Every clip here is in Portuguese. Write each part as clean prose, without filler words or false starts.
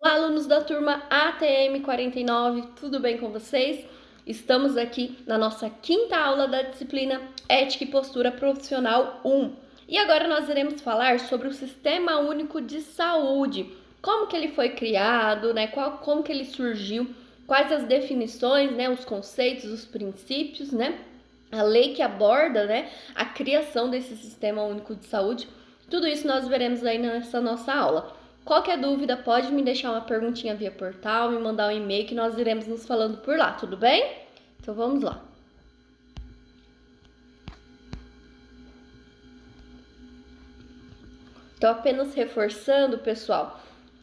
Alunos da turma ATM 49, tudo bem com vocês? Estamos aqui na nossa quinta aula da disciplina Ética e Postura Profissional 1. E agora nós iremos falar sobre o Sistema Único de Saúde, como que ele foi criado, né? Como que ele surgiu, quais as definições, né? Os conceitos, os princípios, né? A lei que aborda, né? A criação desse Sistema Único de Saúde. Tudo isso nós veremos aí nessa nossa aula. Qualquer dúvida, pode me deixar uma perguntinha via portal, me mandar um e-mail que nós iremos nos falando por lá, tudo bem? Então vamos lá. Então, apenas reforçando, pessoal,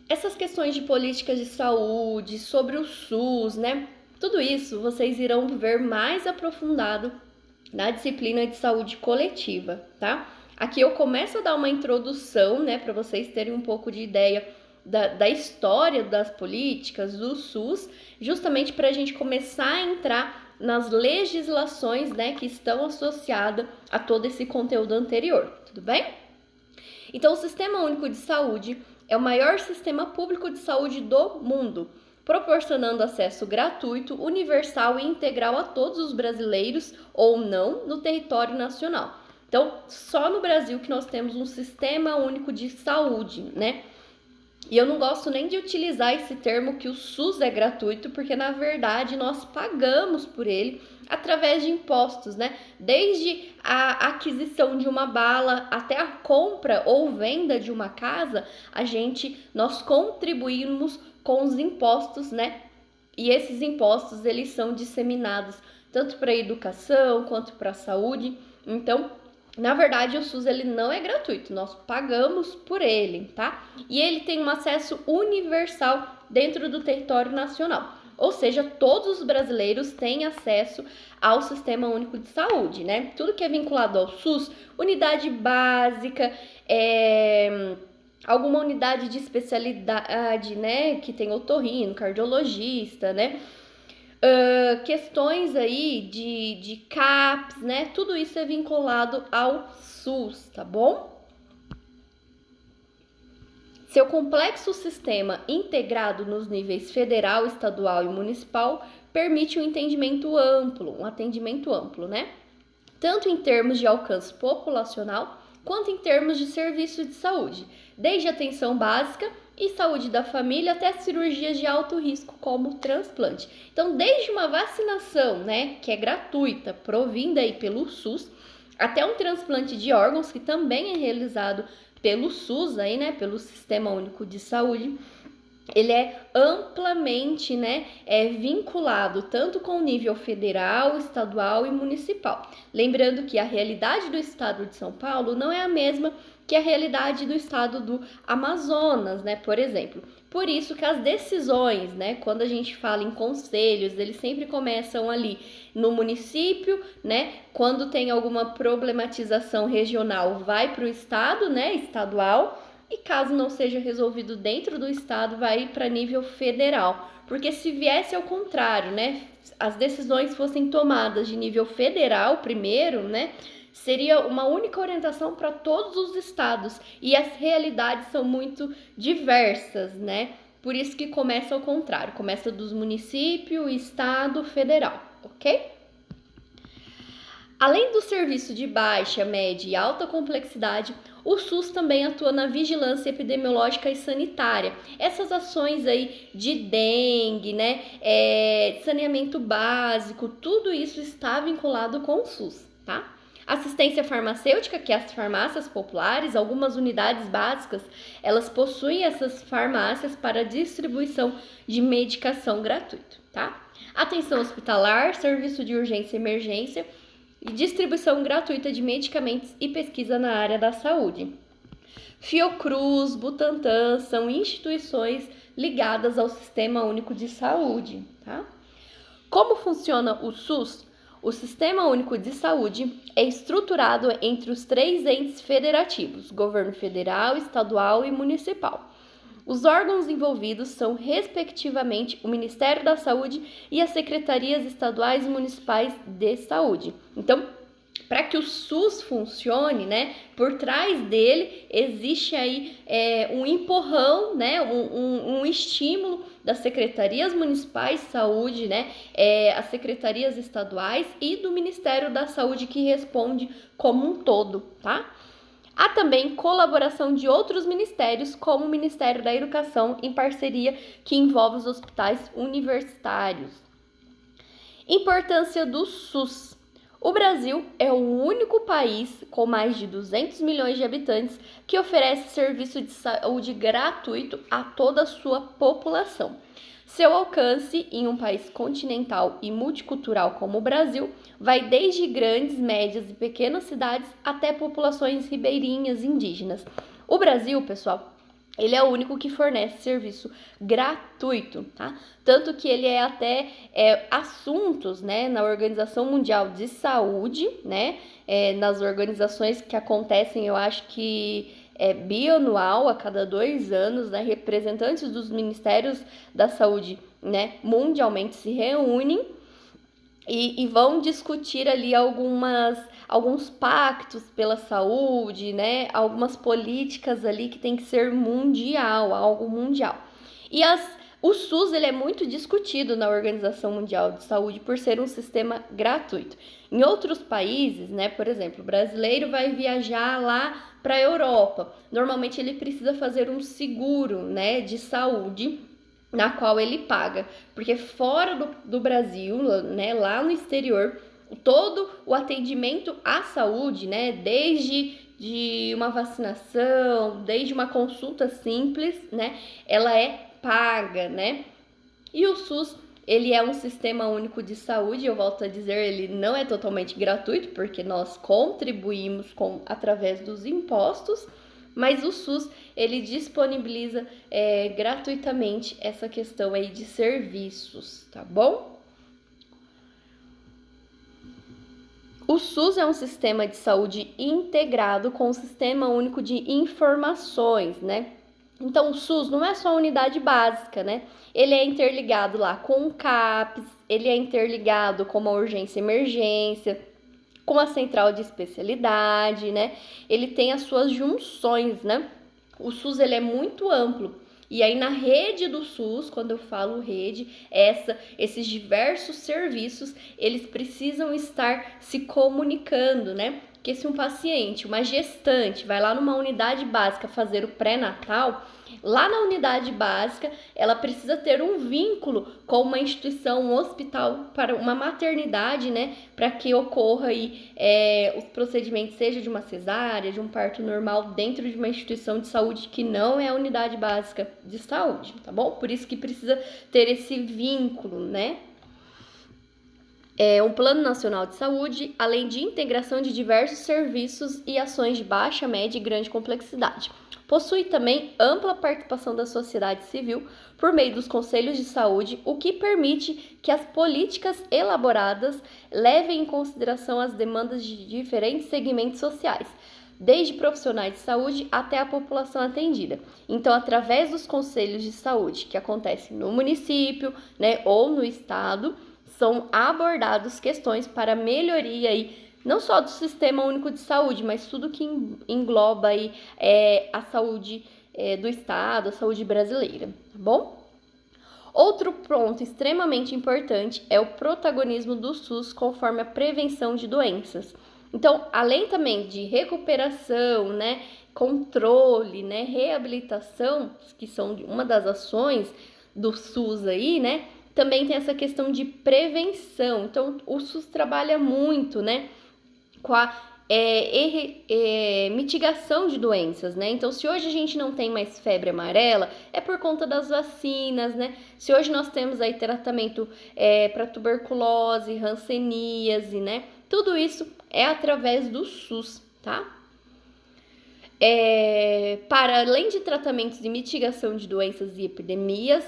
essas questões de políticas de saúde, sobre o SUS, né? Tudo isso vocês irão ver mais aprofundado na disciplina de saúde coletiva, tá? Aqui eu começo a dar uma introdução, né, para vocês terem um pouco de ideia da história das políticas do SUS, justamente para a gente começar a entrar nas legislações, né, que estão associadas a todo esse conteúdo anterior, tudo bem? Então, o Sistema Único de Saúde é o maior sistema público de saúde do mundo, proporcionando acesso gratuito, universal e integral a todos os brasileiros ou não no território nacional. Então, só no Brasil que nós temos um Sistema Único de Saúde, né? E eu não gosto nem de utilizar esse termo que o SUS é gratuito, porque na verdade nós pagamos por ele através de impostos, né? Desde a aquisição de uma bala até a compra ou venda de uma casa, nós contribuímos com os impostos, né? E esses impostos, eles são disseminados tanto para a educação quanto para a saúde. Então, na verdade, o SUS ele não é gratuito, nós pagamos por ele, tá? E ele tem um acesso universal dentro do território nacional. Ou seja, todos os brasileiros têm acesso ao Sistema Único de Saúde, né? Tudo que é vinculado ao SUS, unidade básica, alguma unidade de especialidade, né? Que tem otorrino, cardiologista, né? Questões aí de CAPS, né? Tudo isso é vinculado ao SUS, tá bom? Seu complexo sistema integrado nos níveis federal, estadual e municipal permite um atendimento amplo, né? Tanto em termos de alcance populacional, quanto em termos de serviço de saúde, desde atenção básica e saúde da família até cirurgias de alto risco, como transplante. Então, desde uma vacinação, né, que é gratuita, provinda aí pelo SUS, até um transplante de órgãos, que também é realizado pelo SUS, aí, né, pelo Sistema Único de Saúde, ele é amplamente, né, vinculado tanto com o nível federal, estadual e municipal. Lembrando que a realidade do estado de São Paulo não é a mesma que a realidade do estado do Amazonas, né, por exemplo. Por isso que as decisões, né, quando a gente fala em conselhos, eles sempre começam ali no município, né, quando tem alguma problematização regional, vai para o estado, né, estadual, e caso não seja resolvido dentro do estado, vai para nível federal. Porque se viesse ao contrário, né, as decisões fossem tomadas de nível federal primeiro, né, seria uma única orientação para todos os estados. E as realidades são muito diversas, né? Por isso que começa ao contrário. Começa dos municípios, estado, federal, ok? Além do serviço de baixa, média e alta complexidade, o SUS também atua na vigilância epidemiológica e sanitária. Essas ações aí de dengue, né, saneamento básico, tudo isso está vinculado com o SUS, tá? Assistência farmacêutica, que é as farmácias populares, algumas unidades básicas, elas possuem essas farmácias para distribuição de medicação gratuita, tá? Atenção hospitalar, serviço de urgência e emergência, e distribuição gratuita de medicamentos e pesquisa na área da saúde. Fiocruz, Butantan são instituições ligadas ao Sistema Único de Saúde, tá? Como funciona o SUS? O Sistema Único de Saúde é estruturado entre os 3 entes federativos, governo federal, estadual e municipal. Os órgãos envolvidos são, respectivamente, o Ministério da Saúde e as Secretarias Estaduais e Municipais de Saúde. Então, para que o SUS funcione, né, por trás dele existe aí um empurrão, né, um estímulo das secretarias municipais de saúde, né, as secretarias estaduais e do Ministério da Saúde, que responde como um todo, tá? Há também colaboração de outros ministérios, como o Ministério da Educação, em parceria que envolve os hospitais universitários. Importância do SUS. O Brasil é o único país com mais de 200 milhões de habitantes que oferece serviço de saúde gratuito a toda a sua população. Seu alcance em um país continental e multicultural como o Brasil vai desde grandes, médias e pequenas cidades até populações ribeirinhas indígenas. O Brasil, pessoal, ele é o único que fornece serviço gratuito, tá? Tanto que ele é até assuntos, né, na Organização Mundial de Saúde, né, nas organizações que acontecem, eu acho que bianual, a cada 2 anos, né, representantes dos Ministérios da Saúde, né, mundialmente se reúnem e vão discutir ali alguns pactos pela saúde, né? Algumas políticas ali que tem que ser mundial, algo mundial. E o SUS ele é muito discutido na Organização Mundial de Saúde por ser um sistema gratuito. Em outros países, né? Por exemplo, o brasileiro vai viajar lá para a Europa. Normalmente ele precisa fazer um seguro, né, de saúde, na qual ele paga, porque fora do Brasil, né, lá no exterior, todo o atendimento à saúde, né, desde de uma vacinação, desde uma consulta simples, né, ela é paga, né, e o SUS, ele é um sistema único de saúde, eu volto a dizer, ele não é totalmente gratuito, porque nós contribuímos através dos impostos, mas o SUS, ele disponibiliza gratuitamente essa questão aí de serviços, tá bom? O SUS é um sistema de saúde integrado com o Sistema Único de Informações, né? Então, o SUS não é só a unidade básica, né? Ele é interligado lá com o CAPS, ele é interligado com uma urgência e emergência, com a central de especialidade, né? Ele tem as suas junções, né? O SUS, ele é muito amplo. E aí, na rede do SUS, quando eu falo rede, esses diversos serviços, eles precisam estar se comunicando, né? Porque se um paciente, uma gestante, vai lá numa unidade básica fazer o pré-natal, lá na unidade básica, ela precisa ter um vínculo com uma instituição, um hospital, para uma maternidade, né? Para que ocorra aí os procedimentos, seja de uma cesárea, de um parto normal, dentro de uma instituição de saúde que não é a unidade básica de saúde, tá bom? Por isso que precisa ter esse vínculo, né? Um Plano Nacional de Saúde, além de integração de diversos serviços e ações de baixa, média e grande complexidade. Possui também ampla participação da sociedade civil por meio dos conselhos de saúde, o que permite que as políticas elaboradas levem em consideração as demandas de diferentes segmentos sociais, desde profissionais de saúde até a população atendida. Então, através dos conselhos de saúde que acontecem no município, né, ou no estado, são abordadas questões para melhoria aí, não só do Sistema Único de Saúde, mas tudo que engloba aí, a saúde do Estado, a saúde brasileira, tá bom? Outro ponto extremamente importante é o protagonismo do SUS conforme a prevenção de doenças. Então, além também de recuperação, né, controle, né, reabilitação, que são uma das ações do SUS aí, né, também tem essa questão de prevenção. Então, o SUS trabalha muito, né, com a mitigação de doenças, né? Então, se hoje a gente não tem mais febre amarela, é por conta das vacinas, né? Se hoje nós temos aí tratamento para tuberculose, hanseníase, né? Tudo isso é através do SUS, tá? Para além de tratamentos e mitigação de doenças e epidemias,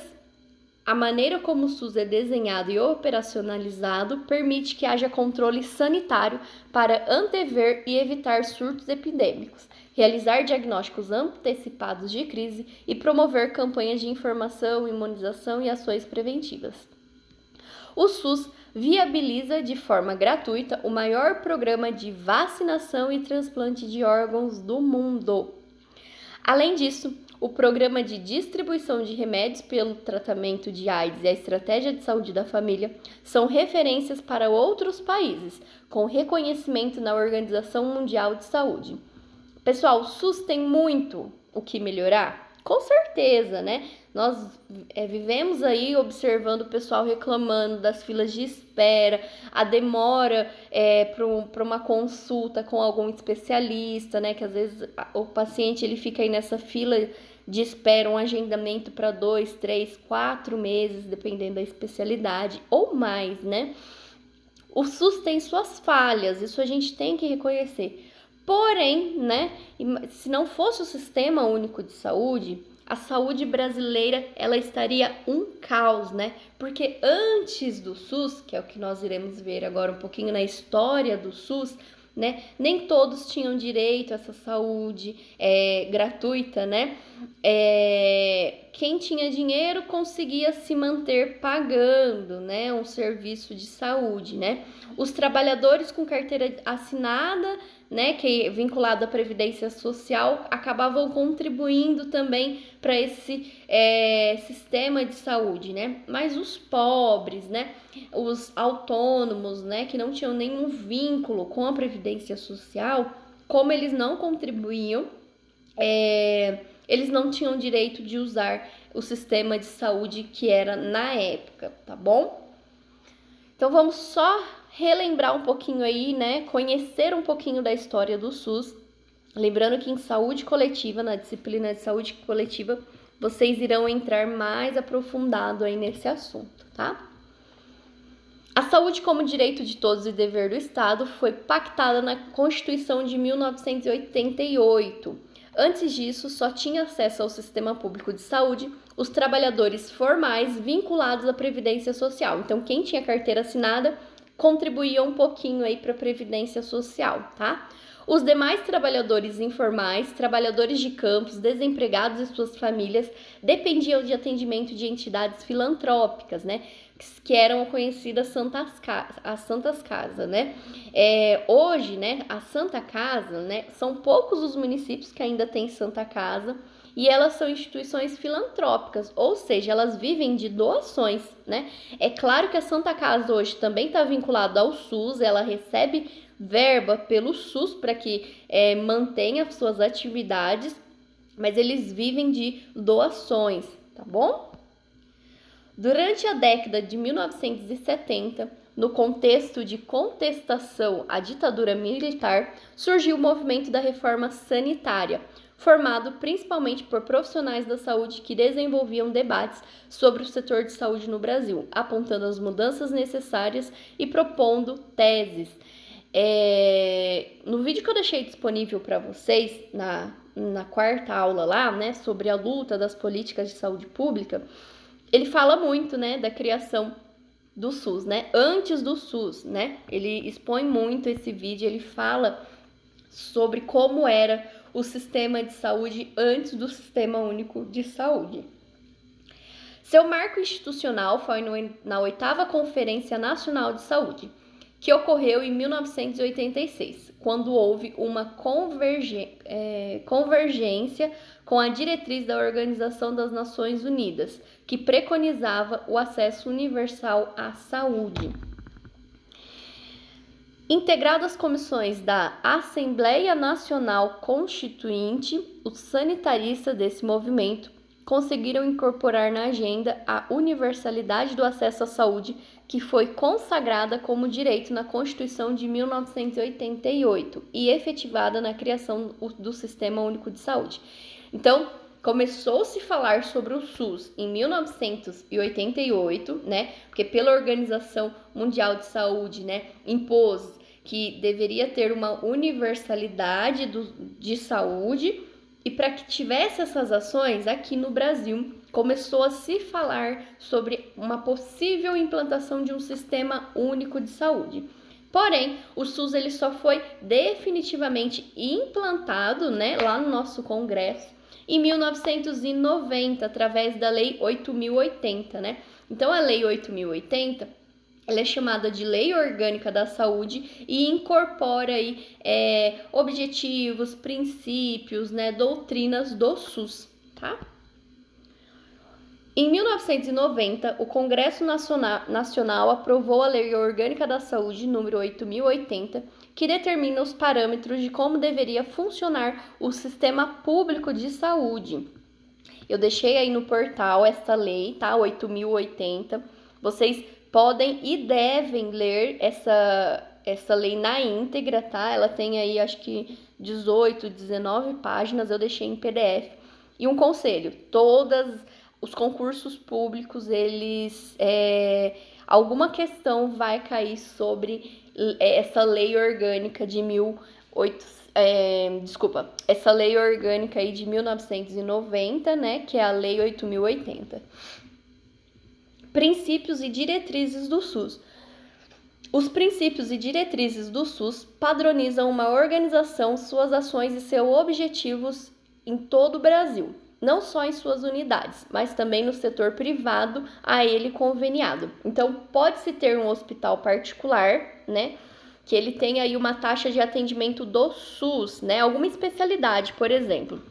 a maneira como o SUS é desenhado e operacionalizado permite que haja controle sanitário para antever e evitar surtos epidêmicos, realizar diagnósticos antecipados de crise e promover campanhas de informação, imunização e ações preventivas. o SUS viabiliza de forma gratuita o maior programa de vacinação e transplante de órgãos do mundo. Além disso, o programa de distribuição de remédios pelo tratamento de AIDS e a estratégia de saúde da família são referências para outros países, com reconhecimento na Organização Mundial de Saúde. Pessoal, o SUS tem muito o que melhorar? Com certeza, né? Nós vivemos aí observando o pessoal reclamando das filas de espera, a demora para uma consulta com algum especialista, né? Que às vezes o paciente ele fica aí nessa fila de espera, um agendamento para 2, 3, 4 meses, dependendo da especialidade, ou mais, né? O SUS tem suas falhas, isso a gente tem que reconhecer. Porém, né, se não fosse o Sistema Único de Saúde, a saúde brasileira ela estaria um caos, né? Porque antes do SUS, que é o que nós iremos ver agora um pouquinho na história do SUS, né? Nem todos tinham direito a essa saúde gratuita, né? Quem tinha dinheiro conseguia se manter pagando, né? Um serviço de saúde, né? Os trabalhadores com carteira assinada, né, que é vinculado à Previdência Social, acabavam contribuindo também para esse sistema de saúde, né? Mas os pobres, né, os autônomos, né, que não tinham nenhum vínculo com a Previdência Social, como eles não contribuíam, eles não tinham direito de usar o sistema de saúde que era na época, tá bom? Então vamos só relembrar um pouquinho aí, né? Conhecer um pouquinho da história do SUS. Lembrando que em saúde coletiva, na disciplina de saúde coletiva, vocês irão entrar mais aprofundado aí nesse assunto, tá? A saúde como direito de todos e dever do Estado foi pactada na Constituição de 1988. Antes disso, só tinha acesso ao sistema público de saúde os trabalhadores formais vinculados à Previdência Social. Então, quem tinha carteira assinada contribuía um pouquinho aí para a Previdência Social, tá? Os demais trabalhadores informais, trabalhadores de campos, desempregados e suas famílias dependiam de atendimento de entidades filantrópicas, né? Que eram conhecidas as Santas Casas, né? Hoje, né, a Santa Casa, né, são poucos os municípios que ainda têm Santa Casa e elas são instituições filantrópicas, ou seja, elas vivem de doações, né? É claro que a Santa Casa hoje também está vinculada ao SUS, ela recebe verba pelo SUS para que mantenha suas atividades, mas eles vivem de doações, tá bom? Durante a década de 1970, no contexto de contestação à ditadura militar, surgiu o movimento da reforma sanitária, formado principalmente por profissionais da saúde que desenvolviam debates sobre o setor de saúde no Brasil, apontando as mudanças necessárias e propondo teses. No vídeo que eu deixei disponível para vocês, na quarta aula lá, né, sobre a luta das políticas de saúde pública, ele fala muito, né, da criação do SUS, né, antes do SUS, né, ele expõe muito esse vídeo, ele fala sobre como era o sistema de saúde antes do Sistema Único de Saúde. Seu marco institucional foi na 8ª Conferência Nacional de Saúde, que ocorreu em 1986, quando houve uma convergência com a diretriz da Organização das Nações Unidas, que preconizava o acesso universal à saúde. Integrado às comissões da Assembleia Nacional Constituinte, os sanitaristas desse movimento conseguiram incorporar na agenda a universalidade do acesso à saúde, que foi consagrada como direito na Constituição de 1988 e efetivada na criação do Sistema Único de Saúde. Então, começou-se a falar sobre o SUS em 1988, né? Porque pela Organização Mundial de Saúde, né, impôs que deveria ter uma universalidade de saúde, e para que tivesse essas ações aqui no Brasil, começou a se falar sobre uma possível implantação de um sistema único de saúde. Porém, o SUS ele só foi definitivamente implantado, né, lá no nosso Congresso em 1990, através da Lei 8.080, né? Então, a Lei 8.080, Ela é chamada de Lei Orgânica da Saúde e incorpora aí objetivos, princípios, né, doutrinas do SUS, tá? Em 1990, o Congresso Nacional aprovou a Lei Orgânica da Saúde número 8.080, que determina os parâmetros de como deveria funcionar o sistema público de saúde. Eu deixei aí no portal essa lei, tá? 8.080. Vocês podem e devem ler essa lei na íntegra, tá? Ela tem aí, acho que 18, 19 páginas, eu deixei em PDF. E um conselho, os concursos públicos, alguma questão vai cair sobre essa lei orgânica de essa lei orgânica aí de 1990, né, que é a Lei 8.080. Princípios e diretrizes do SUS. Os princípios e diretrizes do SUS padronizam uma organização, suas ações e seus objetivos em todo o Brasil, não só em suas unidades, mas também no setor privado a ele conveniado. Então, pode-se ter um hospital particular, né, que ele tem aí uma taxa de atendimento do SUS, né, alguma especialidade, por exemplo.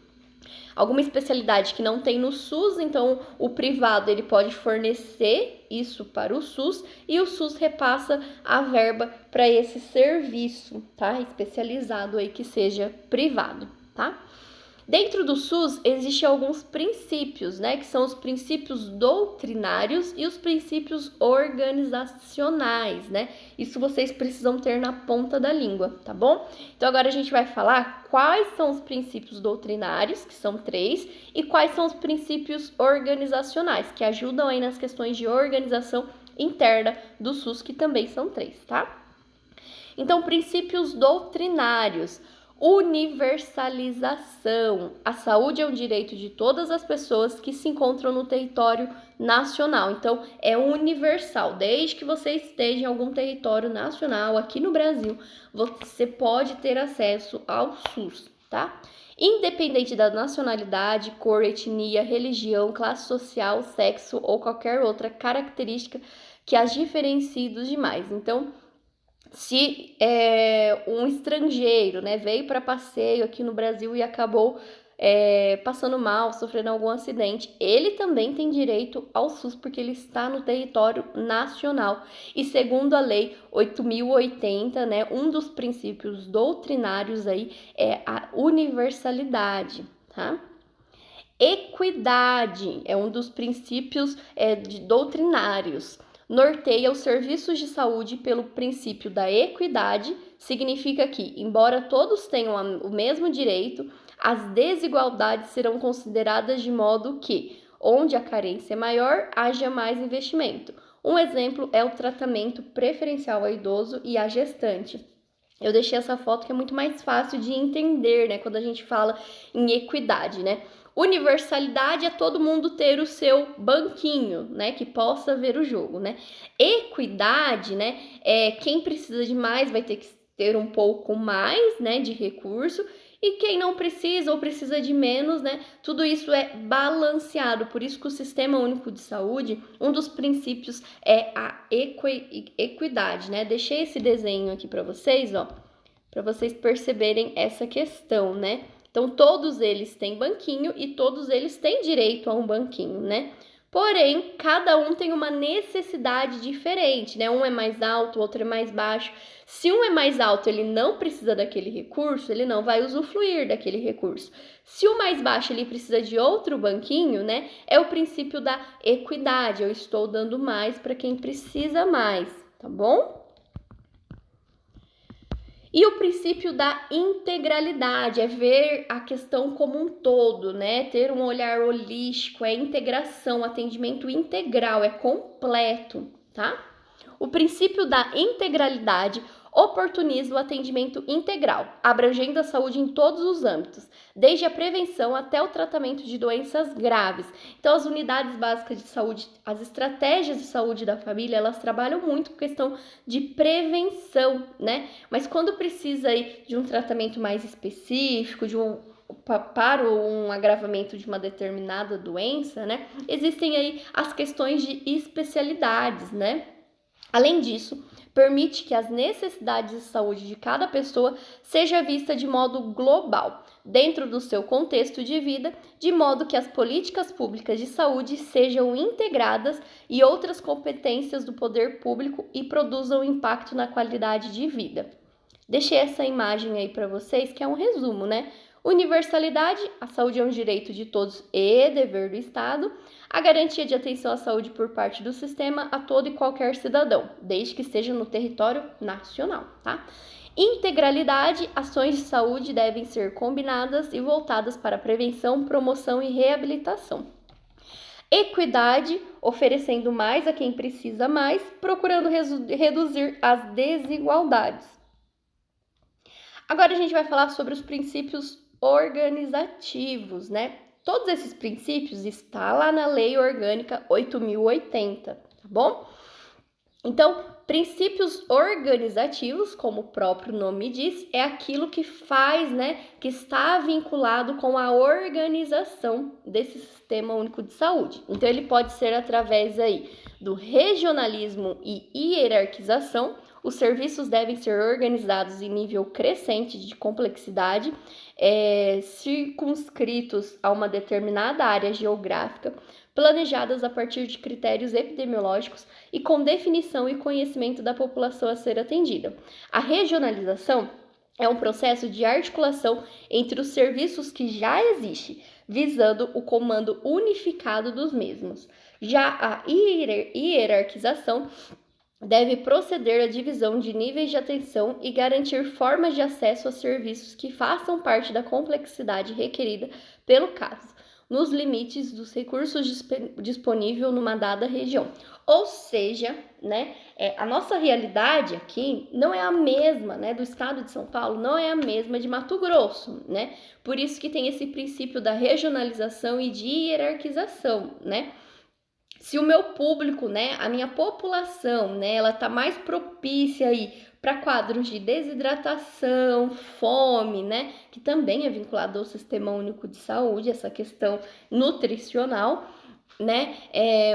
Alguma especialidade que não tem no SUS, então o privado ele pode fornecer isso para o SUS e o SUS repassa a verba para esse serviço, tá? Especializado aí que seja privado, tá? Dentro do SUS existem alguns princípios, né? Que são os princípios doutrinários e os princípios organizacionais, né? Isso vocês precisam ter na ponta da língua, tá bom? Então agora a gente vai falar quais são os princípios doutrinários, que são 3, e quais são os princípios organizacionais, que ajudam aí nas questões de organização interna do SUS, que também são 3, tá? Então, princípios doutrinários. Universalização. A saúde é um direito de todas as pessoas que se encontram no território nacional. Então, é universal. Desde que você esteja em algum território nacional aqui no Brasil, você pode ter acesso ao SUS, tá? Independente da nacionalidade, cor, etnia, religião, classe social, sexo ou qualquer outra característica que as diferencie dos demais. Então, se um estrangeiro, né, veio para passeio aqui no Brasil e acabou passando mal, sofrendo algum acidente, ele também tem direito ao SUS porque ele está no território nacional. E segundo a Lei 8.080, né, um dos princípios doutrinários aí é a universalidade, tá? Equidade é um dos princípios doutrinários. Norteia os serviços de saúde pelo princípio da equidade, significa que, embora todos tenham o mesmo direito, as desigualdades serão consideradas de modo que, onde a carência é maior, haja mais investimento. Um exemplo é o tratamento preferencial ao idoso e à gestante. Eu deixei essa foto que é muito mais fácil de entender, né, quando a gente fala em equidade, né? Universalidade é todo mundo ter o seu banquinho, né, que possa ver o jogo, né? Equidade, né, quem precisa de mais vai ter que ter um pouco mais, né, de recurso, e quem não precisa ou precisa de menos, né, tudo isso é balanceado. Por isso que o Sistema Único de Saúde, um dos princípios é a equidade, né? Deixei esse desenho aqui para vocês, ó, para vocês perceberem essa questão, né? Então, todos eles têm banquinho e todos eles têm direito a um banquinho, né? Porém, cada um tem uma necessidade diferente, né? Um é mais alto, o outro é mais baixo. Se um é mais alto, ele não precisa daquele recurso, ele não vai usufruir daquele recurso. Se o mais baixo, ele precisa de outro banquinho, né? É o princípio da equidade. Eu estou dando mais para quem precisa mais, tá bom? E o princípio da integralidade é ver a questão como um todo, né? Ter um olhar holístico, é integração, atendimento integral, é completo, tá? O princípio da integralidade oportuniza o atendimento integral, abrangendo a saúde em todos os âmbitos, desde a prevenção até o tratamento de doenças graves. Então, as unidades básicas de saúde, as estratégias de saúde da família, elas trabalham muito com questão de prevenção, né? Mas quando precisa aí de um tratamento mais específico, para um agravamento de uma determinada doença, né? Existem aí as questões de especialidades, né? Além disso, permite que as necessidades de saúde de cada pessoa seja vista de modo global, dentro do seu contexto de vida, de modo que as políticas públicas de saúde sejam integradas e outras competências do poder público e produzam impacto na qualidade de vida. Deixei essa imagem aí para vocês, que é um resumo, né? Universalidade, a saúde é um direito de todos e dever do Estado. A garantia de atenção à saúde por parte do sistema a todo e qualquer cidadão, desde que esteja no território nacional, tá? Integralidade, ações de saúde devem ser combinadas e voltadas para prevenção, promoção e reabilitação. Equidade, oferecendo mais a quem precisa mais, procurando reduzir as desigualdades. Agora a gente vai falar sobre os princípios organizativos, né? Todos esses princípios estão lá na Lei Orgânica 8.080, tá bom? Então, princípios organizativos, como o próprio nome diz, é aquilo que faz, né, que está vinculado com a organização desse Sistema Único de Saúde. Então, ele pode ser através aí do regionalismo e hierarquização. Os serviços devem ser organizados em nível crescente de complexidade, circunscritos a uma determinada área geográfica, planejadas a partir de critérios epidemiológicos e com definição e conhecimento da população a ser atendida. A regionalização é um processo de articulação entre os serviços que já existem, visando o comando unificado dos mesmos. Já a hierarquização deve proceder à divisão de níveis de atenção e garantir formas de acesso a serviços que façam parte da complexidade requerida pelo caso, nos limites dos recursos disponíveis numa dada região. Ou seja, né, a nossa realidade aqui não é a mesma, né, do estado de São Paulo, não é a mesma de Mato Grosso, né? Por isso que tem esse princípio da regionalização e de hierarquização, né? Se o meu público, né, a minha população, né, ela tá mais propícia aí para quadros de desidratação, fome, né, que também é vinculado ao Sistema Único de Saúde, essa questão nutricional, né,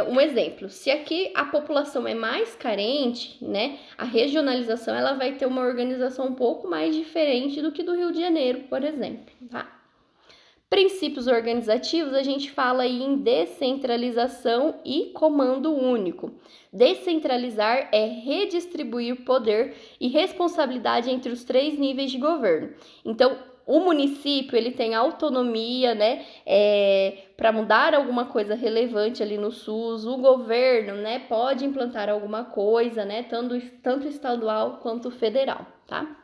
um exemplo, se aqui a população é mais carente, né, a regionalização ela vai ter uma organização um pouco mais diferente do que do Rio de Janeiro, por exemplo, tá? Princípios organizativos, a gente fala aí em descentralização e comando único. Descentralizar é redistribuir poder e responsabilidade entre os 3 níveis de governo. Então, o município, ele tem autonomia, né, para mudar alguma coisa relevante ali no SUS. O governo, né, pode implantar alguma coisa, né, tanto estadual quanto federal, tá?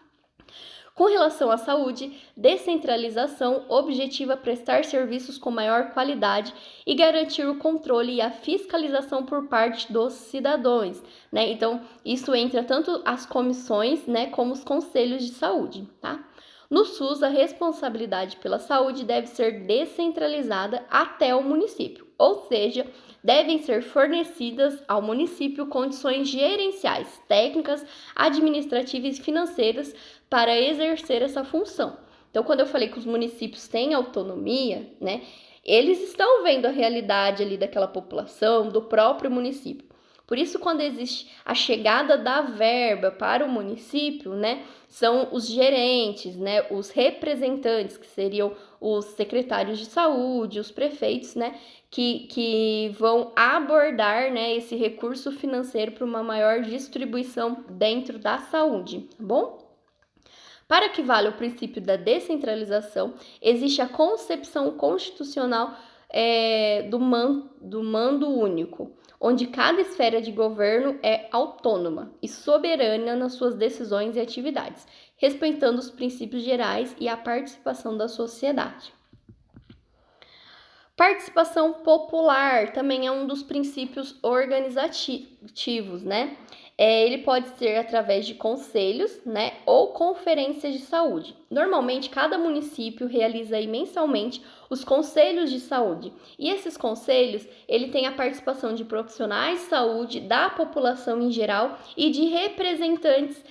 Com relação à saúde, descentralização objetiva prestar serviços com maior qualidade e garantir o controle e a fiscalização por parte dos cidadãos, né? Então, isso entra tanto as comissões, né, como os conselhos de saúde, tá? No SUS, a responsabilidade pela saúde deve ser descentralizada até o município, ou seja, devem ser fornecidas ao município condições gerenciais, técnicas, administrativas e financeiras para exercer essa função. Então, quando eu falei que os municípios têm autonomia, né, eles estão vendo a realidade ali daquela população, do próprio município. Por isso, quando existe a chegada da verba para o município, né, são os gerentes, né, os representantes, que seriam os secretários de saúde, os prefeitos, né, que vão abordar, né, esse recurso financeiro para uma maior distribuição dentro da saúde, tá bom? Para que valha o princípio da descentralização, existe a concepção constitucional do mando único, onde cada esfera de governo é autônoma e soberana nas suas decisões e atividades, respeitando os princípios gerais e a participação da sociedade. Participação popular também é um dos princípios organizativos, né? Ele pode ser através de conselhos, né, ou conferências de saúde. Normalmente, cada município realiza aí mensalmente os conselhos de saúde. E esses conselhos, ele tem a participação de profissionais de saúde, da população em geral e de representantes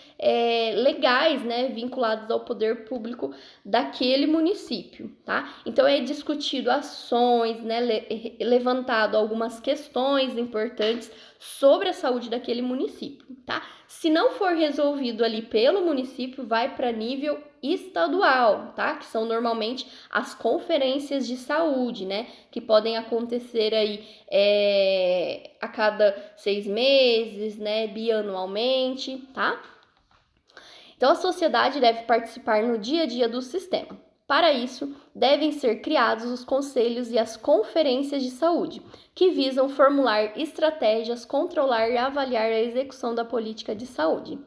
legais, né, vinculados ao poder público daquele município, tá? Então, é discutido ações, né, levantado algumas questões importantes sobre a saúde daquele município. município, tá? Se não for resolvido ali pelo município, vai para nível estadual, tá? Que são normalmente as conferências de saúde, né? Que podem acontecer aí a cada 6 meses, né? Bianualmente, tá? Então, a sociedade deve participar no dia a dia do sistema. Para isso, devem ser criados os conselhos e as conferências de saúde, que visam formular estratégias, controlar e avaliar a execução da política de saúde.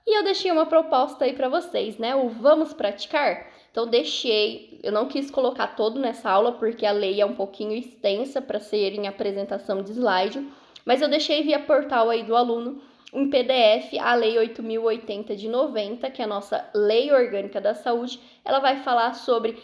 E eu deixei uma proposta aí para vocês, né? O vamos praticar? Então, eu não quis colocar todo nessa aula, porque a lei é um pouquinho extensa para ser em apresentação de slide, mas eu deixei via portal aí do aluno em PDF a Lei 8.080 de 90, que é a nossa Lei Orgânica da Saúde. Ela vai falar sobre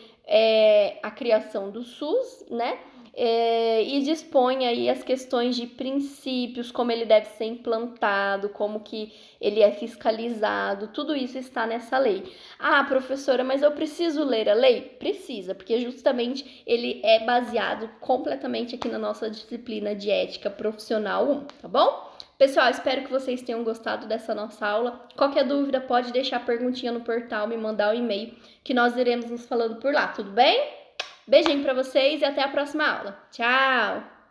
a criação do SUS, né? E dispõe aí as questões de princípios, como ele deve ser implantado, como que ele é fiscalizado, tudo isso está nessa lei. Ah, professora, mas eu preciso ler a lei? Precisa, porque justamente ele é baseado completamente aqui na nossa disciplina de ética profissional 1, tá bom? Pessoal, espero que vocês tenham gostado dessa nossa aula. Qualquer dúvida, pode deixar a perguntinha no portal, me mandar um e-mail, que nós iremos nos falando por lá, tudo bem? Beijinho para vocês e até a próxima aula. Tchau!